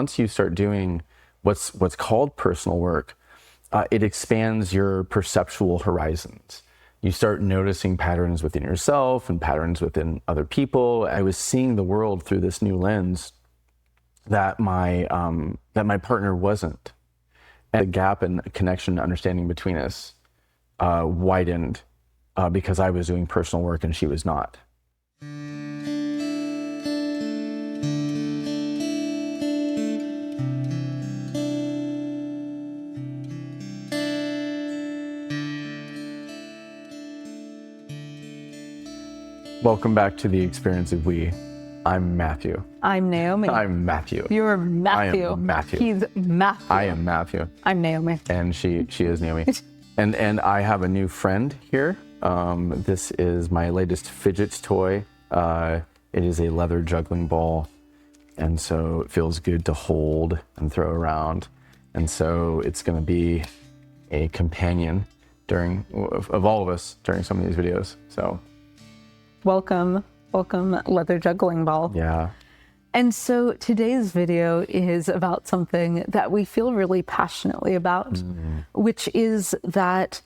Once you start doing what's called personal work, it expands your perceptual horizons. You start noticing patterns within yourself and patterns within other people. I was seeing the world through this new lens that my partner wasn't. And the gap in connection and understanding between us widened because I was doing personal work and she was not. Welcome back to the Experience of We. I'm Matthew. I'm Naomi. I'm Matthew. You're Matthew. I am Matthew. He's Matthew. I am Matthew. I'm Naomi. And she is Naomi. and I have a new friend here. This is my latest fidget toy. It is a leather juggling ball. And so it feels good to hold and throw around. And so it's going to be a companion of all of us during some of these videos. So welcome, leather juggling ball. Yeah. And so today's video is about something that we feel really passionately about, which is that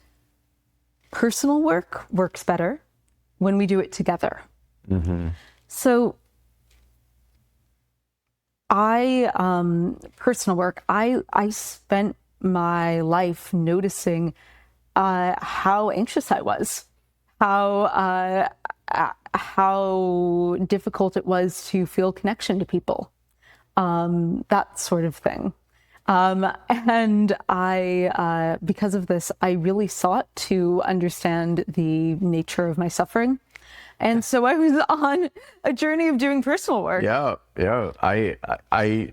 personal work works better when we do it together. So personal work, I spent my life noticing how anxious I was, how difficult it was to feel connection to people, that sort of thing. And I, because of this, I really sought to understand the nature of my suffering. And so I was on a journey of doing personal work. Yeah. I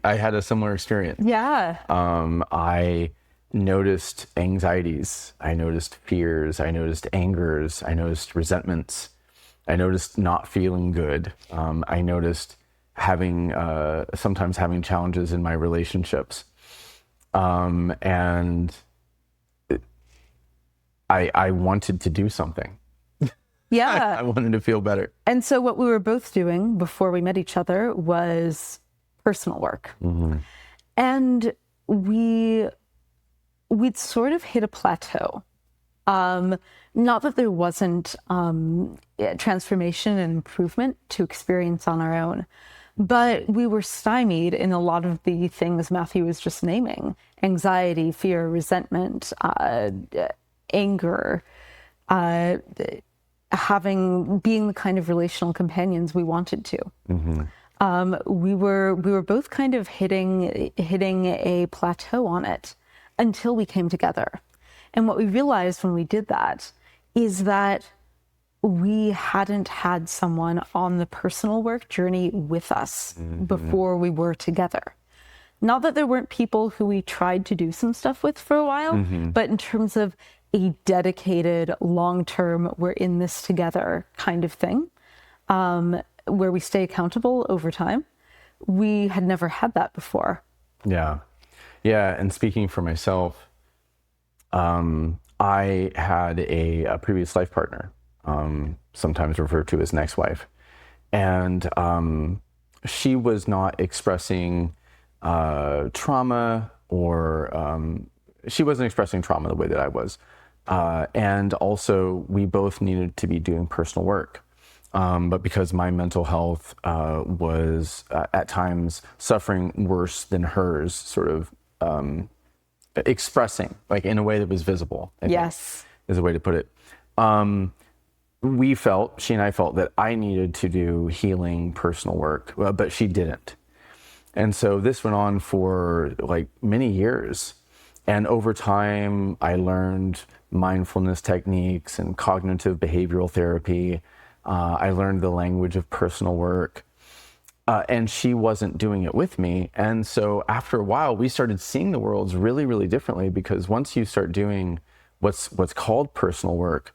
had a similar experience. Yeah. I noticed anxieties. I noticed fears. I noticed angers. I noticed resentments. I noticed not feeling good. I noticed sometimes having challenges in my relationships. And I wanted to do something. Yeah. I wanted to feel better. And so what we were both doing before we met each other was personal work. And we'd sort of hit a plateau. Not that there wasn't transformation and improvement to experience on our own, but we were stymied in a lot of the things Matthew was just naming: anxiety, fear, resentment, anger, being the kind of relational companions we wanted to. We were both kind of hitting a plateau on it until we came together. And what we realized when we did that is that we hadn't had someone on the personal work journey with us before we were together. Not that there weren't people who we tried to do some stuff with for a while, but in terms of a dedicated, long-term, we're in this together kind of thing, where we stay accountable over time, we had never had that before. Yeah. And speaking for myself, I had a previous life partner, sometimes referred to as an ex-wife, and she was not expressing trauma, or she wasn't expressing trauma the way that I was. And also, we both needed to be doing personal work. But because my mental health was at times suffering worse than hers, sort of expressing, like in a way that was visible, I think, is a way to put it. She and I felt that I needed to do healing personal work, but she didn't. And so this went on for like many years. And over time, I learned mindfulness techniques and cognitive behavioral therapy. I learned the language of personal work. And she wasn't doing it with me. And so after a while, we started seeing the world really, really differently, because once you start doing what's called personal work,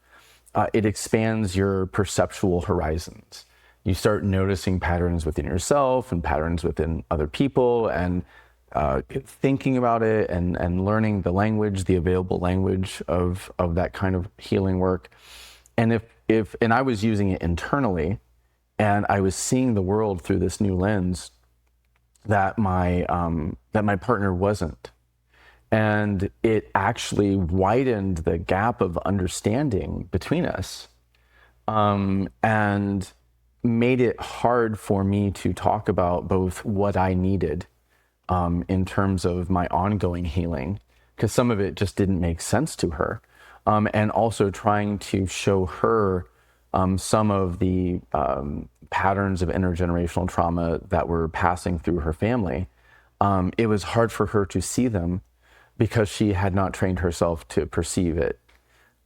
it expands your perceptual horizons. You start noticing patterns within yourself and patterns within other people, and thinking about it and learning the language, the available language of that kind of healing work. And and I was using it internally, and I was seeing the world through this new lens that my partner wasn't. And it actually widened the gap of understanding between us, and made it hard for me to talk about both what I needed in terms of my ongoing healing, because some of it just didn't make sense to her, and also trying to show her some of the patterns of intergenerational trauma that were passing through her family. It was hard for her to see them because she had not trained herself to perceive it.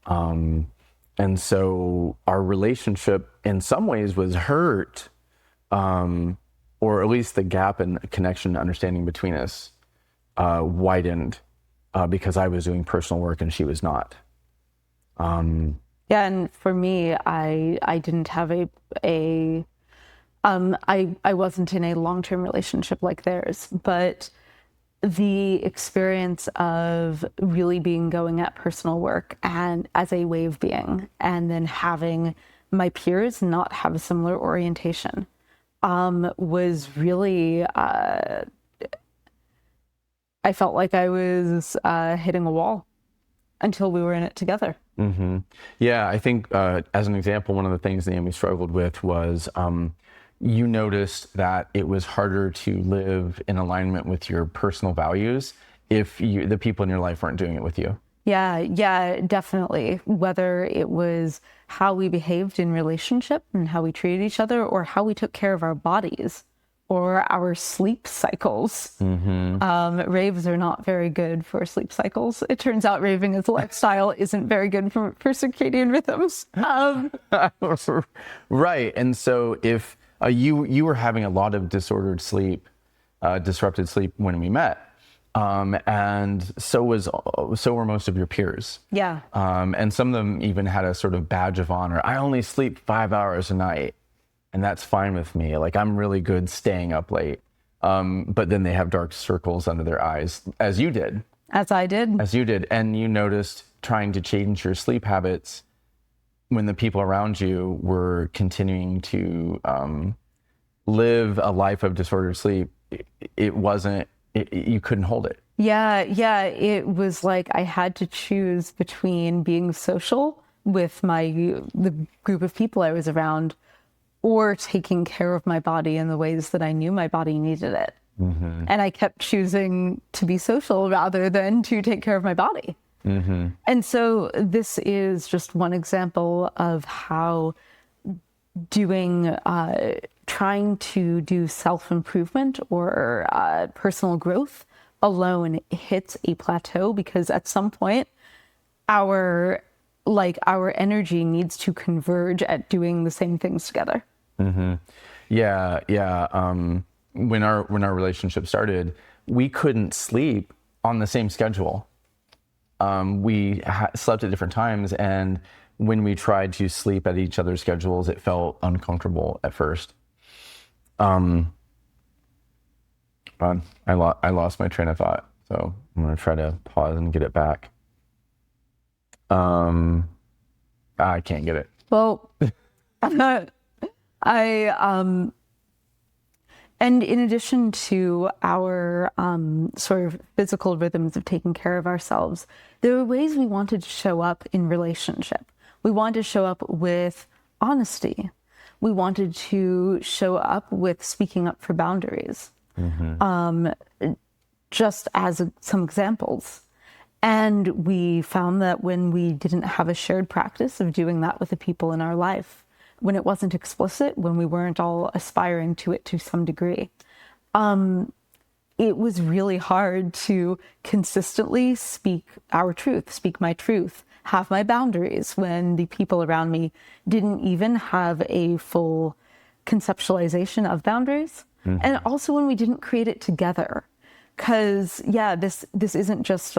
And so our relationship in some ways was hurt, or at least the gap in connection and understanding between us widened because I was doing personal work and she was not. Yeah, and for me, I didn't have I wasn't in a long-term relationship like theirs, but the experience of really going at personal work and as a wave being, and then having my peers not have a similar orientation, was really, I felt like I was hitting a wall until we were in it together. Mm-hmm. Yeah, I think as an example, one of the things Naomi struggled with was you noticed that it was harder to live in alignment with your personal values if the people in your life weren't doing it with you. Yeah, definitely. Whether it was how we behaved in relationship and how we treated each other, or how we took care of our bodies or our sleep cycles. Mm-hmm. Raves are not very good for sleep cycles. It turns out raving as a lifestyle isn't very good for circadian rhythms. Right. And so if you were having a lot of disordered sleep, disrupted sleep when we met, and so were most of your peers. Yeah. And some of them even had a sort of badge of honor. I only sleep 5 hours a night, and that's fine with me. Like, I'm really good staying up late. But then they have dark circles under their eyes, as you did. As I did. As you did. And you noticed trying to change your sleep habits when the people around you were continuing to live a life of disordered sleep. You couldn't hold it. Yeah. It was like I had to choose between being social with the group of people I was around, or taking care of my body in the ways that I knew my body needed it. Mm-hmm. And I kept choosing to be social rather than to take care of my body. Mm-hmm. And so this is just one example of how trying to do self-improvement or personal growth alone hits a plateau, because at some point our energy needs to converge at doing the same things together. Mm-hmm. Yeah. When our relationship started, we couldn't sleep on the same schedule. We slept at different times, and when we tried to sleep at each other's schedules, it felt uncomfortable at first. I lost my train of thought, so I'm gonna try to pause and get it back. I can't get it. Well, and in addition to our sort of physical rhythms of taking care of ourselves, there were ways we wanted to show up in relationship. We wanted to show up with honesty. We wanted to show up with speaking up for boundaries. Mm-hmm. Just as some examples. And we found that when we didn't have a shared practice of doing that with the people in our life, when it wasn't explicit, when we weren't all aspiring to it to some degree, it was really hard to consistently speak our truth, speak my truth, have my boundaries when the people around me didn't even have a full conceptualization of boundaries. Mm-hmm. And also when we didn't create it together. Because, this isn't just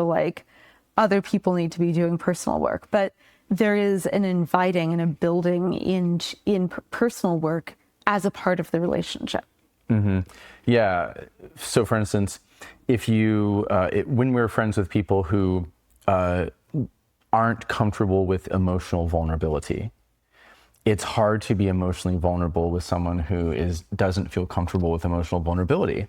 other people need to be doing personal work, but there is an inviting and a building in personal work as a part of the relationship. Mm-hmm. Yeah. So, for instance, if when we're friends with people who aren't comfortable with emotional vulnerability, it's hard to be emotionally vulnerable with someone who doesn't feel comfortable with emotional vulnerability.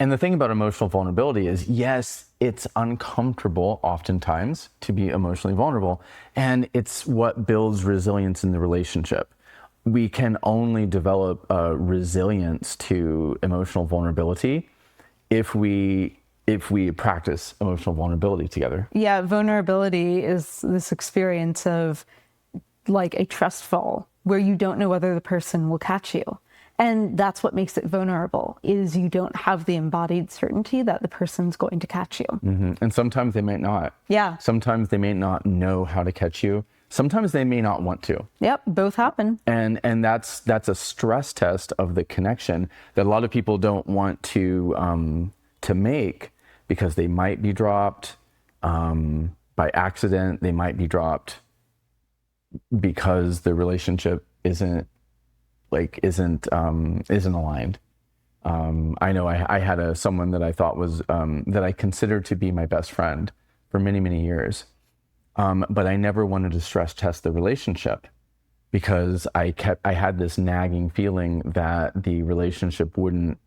And the thing about emotional vulnerability is, yes, it's uncomfortable oftentimes to be emotionally vulnerable, and it's what builds resilience in the relationship. We can only develop resilience to emotional vulnerability if we practice emotional vulnerability together. Yeah, vulnerability is this experience of like a trust fall where you don't know whether the person will catch you. And that's what makes it vulnerable, is you don't have the embodied certainty that the person's going to catch you. And sometimes they might not. Yeah. Sometimes they may not know how to catch you. Sometimes they may not want to. Yep, both happen. And that's a stress test of the connection that a lot of people don't want to make, because they might be dropped by accident. They might be dropped because the relationship isn't aligned. I know I had someone that I thought was that I considered to be my best friend for many, many years, but I never wanted to stress test the relationship, because I had this nagging feeling that the relationship wouldn't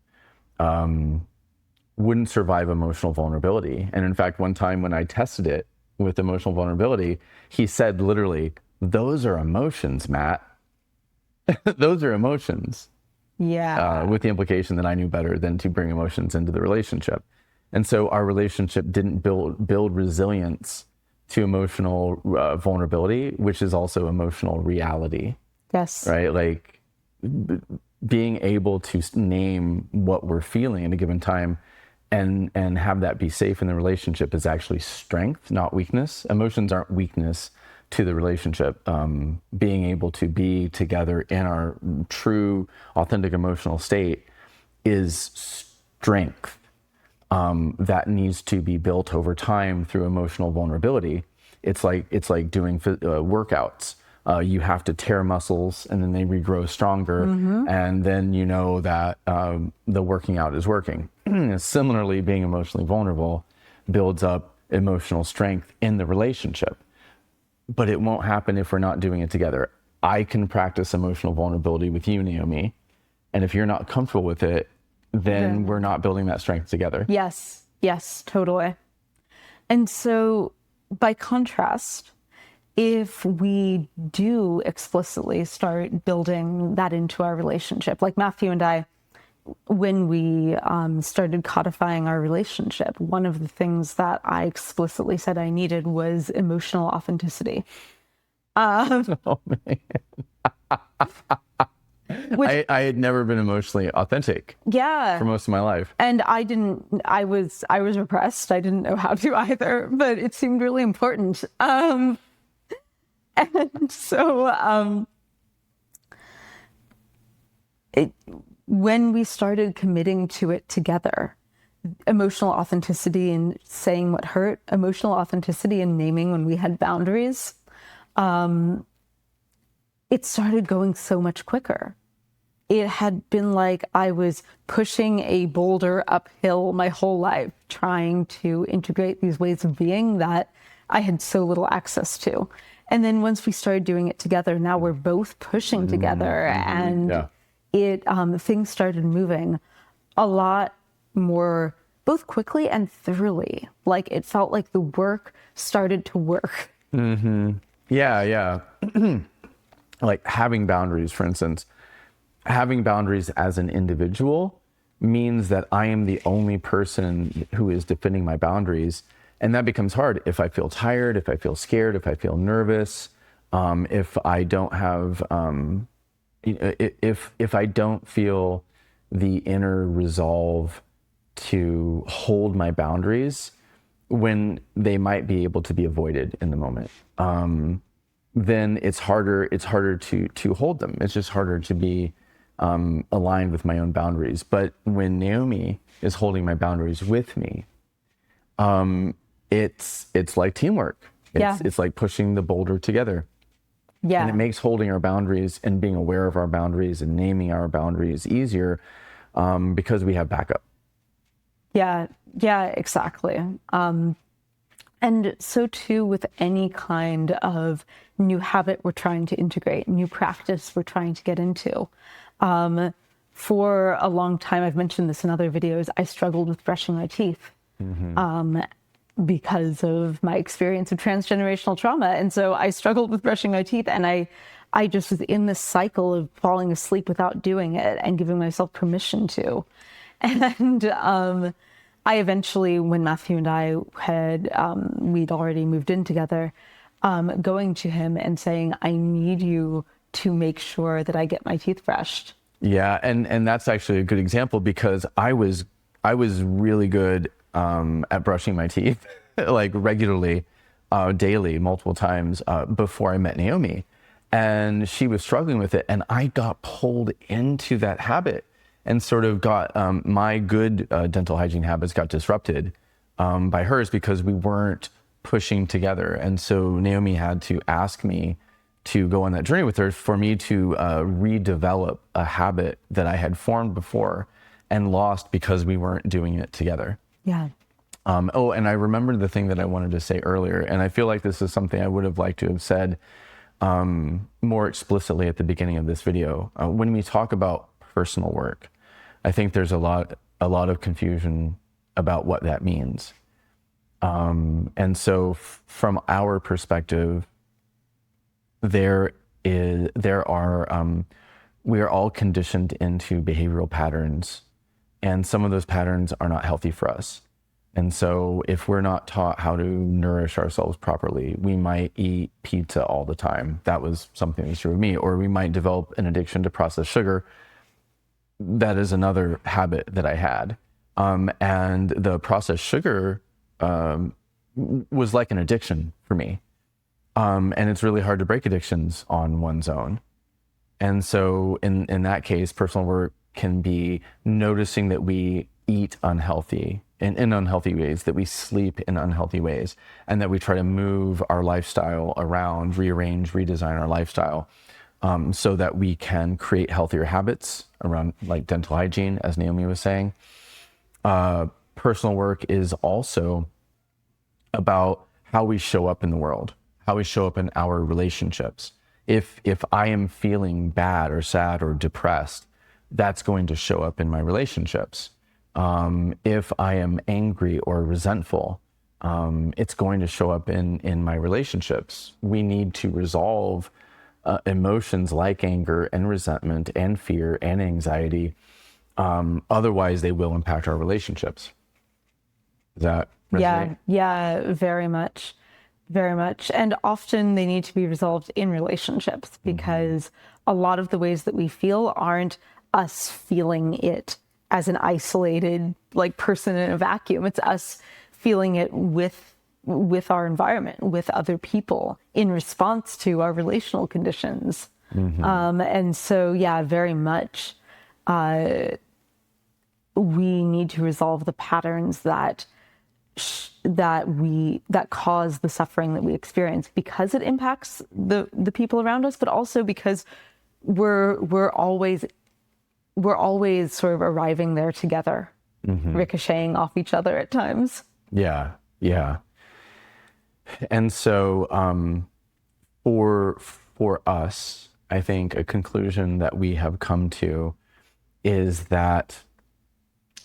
survive emotional vulnerability. And in fact, one time when I tested it with emotional vulnerability, he said literally, "Those are emotions, Matt." Those are emotions. Yeah. With the implication that I knew better than to bring emotions into the relationship. And so our relationship didn't build resilience to emotional vulnerability, which is also emotional reality. Yes. Right? Like being able to name what we're feeling at a given time and have that be safe in the relationship is actually strength, not weakness. Emotions aren't weakness to the relationship. Being able to be together in our true, authentic emotional state is strength that needs to be built over time through emotional vulnerability. It's like doing workouts. You have to tear muscles, and then they regrow stronger, and then you know that the working out is working. Similarly, being emotionally vulnerable builds up emotional strength in the relationship. But it won't happen if we're not doing it together. I can practice emotional vulnerability with you, Naomi. And if you're not comfortable with it, then we're not building that strength together. Yes. Yes, totally. And so by contrast, if we do explicitly start building that into our relationship, like Matthew and I, when we started codifying our relationship, one of the things that I explicitly said I needed was emotional authenticity. Oh, man. Which, I had never been emotionally authentic for most of my life. And I was repressed. I didn't know how to either, but it seemed really important. And so when we started committing to it together, emotional authenticity and saying what hurt, emotional authenticity and naming when we had boundaries, it started going so much quicker. It had been like I was pushing a boulder uphill my whole life, trying to integrate these ways of being that I had so little access to. And then once we started doing it together, now we're both pushing together, and things started moving a lot more, both quickly and thoroughly. Like it felt like the work started to work. Yeah. Like having boundaries, for instance. Having boundaries as an individual means that I am the only person who is defending my boundaries. And that becomes hard if I feel tired, if I feel scared, if I feel nervous, if I don't have, if I don't feel the inner resolve to hold my boundaries when they might be able to be avoided in the moment. Then it's harder to hold them. It's just harder to be aligned with my own boundaries. But when Naomi is holding my boundaries with me, it's like teamwork. It's like pushing the boulder together. Yeah. And it makes holding our boundaries and being aware of our boundaries and naming our boundaries easier because we have backup. Yeah, exactly. And so too with any kind of new habit we're trying to integrate, new practice we're trying to get into. for a long time, I've mentioned this in other videos, I struggled with brushing my teeth because of my experience of transgenerational trauma. And so I struggled with brushing my teeth, and I just was in this cycle of falling asleep without doing it and giving myself permission to. And I eventually, when Matthew and I had, we'd already moved in together, going to him and saying, I need you to make sure that I get my teeth brushed. Yeah, and that's actually a good example, because I was really good at brushing my teeth, like regularly, daily, multiple times before I met Naomi, and she was struggling with it, and I got pulled into that habit, and sort of got my good dental hygiene habits got disrupted by hers, because we weren't pushing together. And so Naomi had to ask me to go on that journey with her for me to redevelop a habit that I had formed before and lost because we weren't doing it together. Yeah. Oh, and I remembered the thing that I wanted to say earlier, and I feel like this is something I would have liked to have said more explicitly at the beginning of this video. When we talk about personal work, I think there's a lot of confusion about what that means. And so from our perspective, we are all conditioned into behavioral patterns, and some of those patterns are not healthy for us. And so if we're not taught how to nourish ourselves properly, we might eat pizza all the time. That was something that's true of me. Or we might develop an addiction to processed sugar. That is another habit that I had. And the processed sugar was like an addiction for me. And it's really hard to break addictions on one's own. And so in that case, personal work can be noticing that we eat unhealthy in unhealthy ways, that we sleep in unhealthy ways, and that we try to move our lifestyle around, rearrange, redesign our lifestyle, so that we can create healthier habits around, like dental hygiene, as Naomi was saying. Personal work is also about how we show up in the world, how we show up in our relationships. If I am feeling bad or sad or depressed, that's going to show up in my relationships. If I am angry or resentful, it's going to show up in my relationships. We need to resolve emotions like anger and resentment and fear and anxiety. Otherwise, they will impact our relationships. Does that resonate? Yeah, very much. Very much. And often they need to be resolved in relationships, because a lot of the ways that we feel aren't us feeling it as an isolated person in a vacuum. It's us feeling it with our environment, with other people, in response to our relational conditions. And so, yeah, very much we need to resolve the patterns that cause the suffering that we experience, because it impacts the people around us, but also because we're always sort of arriving there together, ricocheting off each other at times. Yeah. And so for us, I think a conclusion that we have come to is that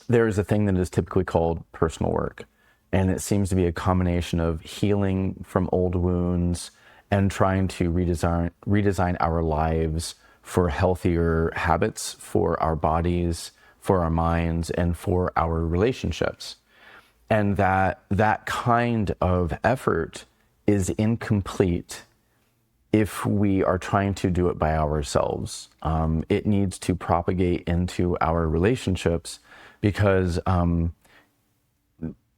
there is a thing that is typically called personal work. And it seems to be a combination of healing from old wounds and trying to redesign our lives for healthier habits, for our bodies, for our minds, and for our relationships. And that kind of effort is incomplete if we are trying to do it by ourselves. It needs to propagate into our relationships, because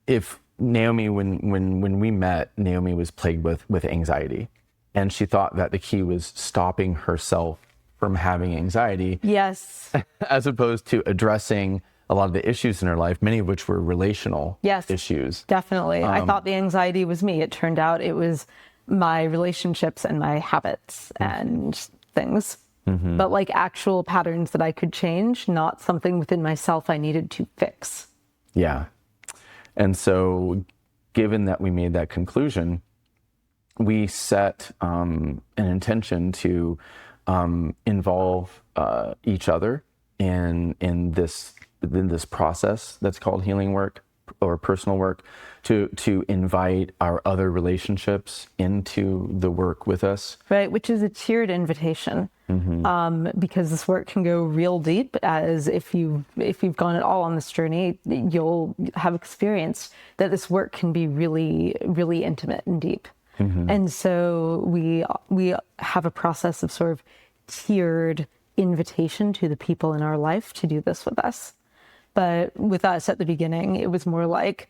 if Naomi, when we met, Naomi was plagued with anxiety, and she thought that the key was stopping herself from having anxiety. Yes. As opposed to addressing a lot of the issues in her life, many of which were relational issues. Definitely. I thought the anxiety was me. It turned out it was my relationships and my habits and things. But actual patterns that I could change, not something within myself I needed to fix. Yeah. And so given that we made that conclusion, we set an intention to involve each other in this process that's called healing work or personal work, to invite our other relationships into the work with us. Right, which is a tiered invitation, because this work can go real deep. As if you've gone at all on this journey, you'll have experienced that this work can be really, really intimate and deep. And so we have a process of sort of tiered invitation to the people in our life to do this with us. But with us at the beginning, it was more like,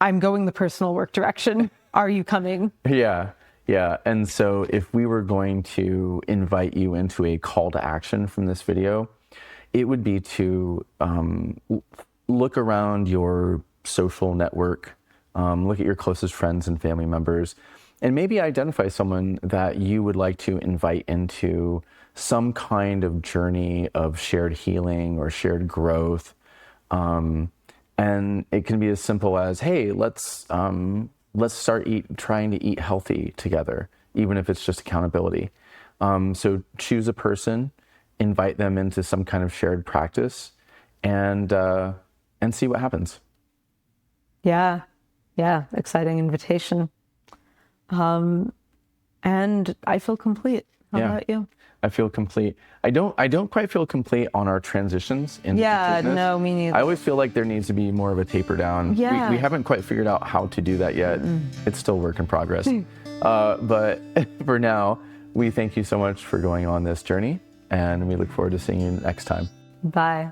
I'm going the personal work direction. Are you coming? Yeah. And so if we were going to invite you into a call to action from this video, it would be to look around your social network, look at your closest friends and family members, and maybe identify someone that you would like to invite into some kind of journey of shared healing or shared growth. And it can be as simple as, hey, let's start trying to eat healthy together, even if it's just accountability. So choose a person, invite them into some kind of shared practice, and see what happens. Yeah, exciting invitation. And I feel complete. How about you? I feel complete. I don't quite feel complete on our transitions into fitness. No, me neither. I always feel like there needs to be more of a taper down. Yeah. We haven't quite figured out how to do that yet. It's still work in progress. But for now, we thank you so much for going on this journey, and we look forward to seeing you next time. Bye.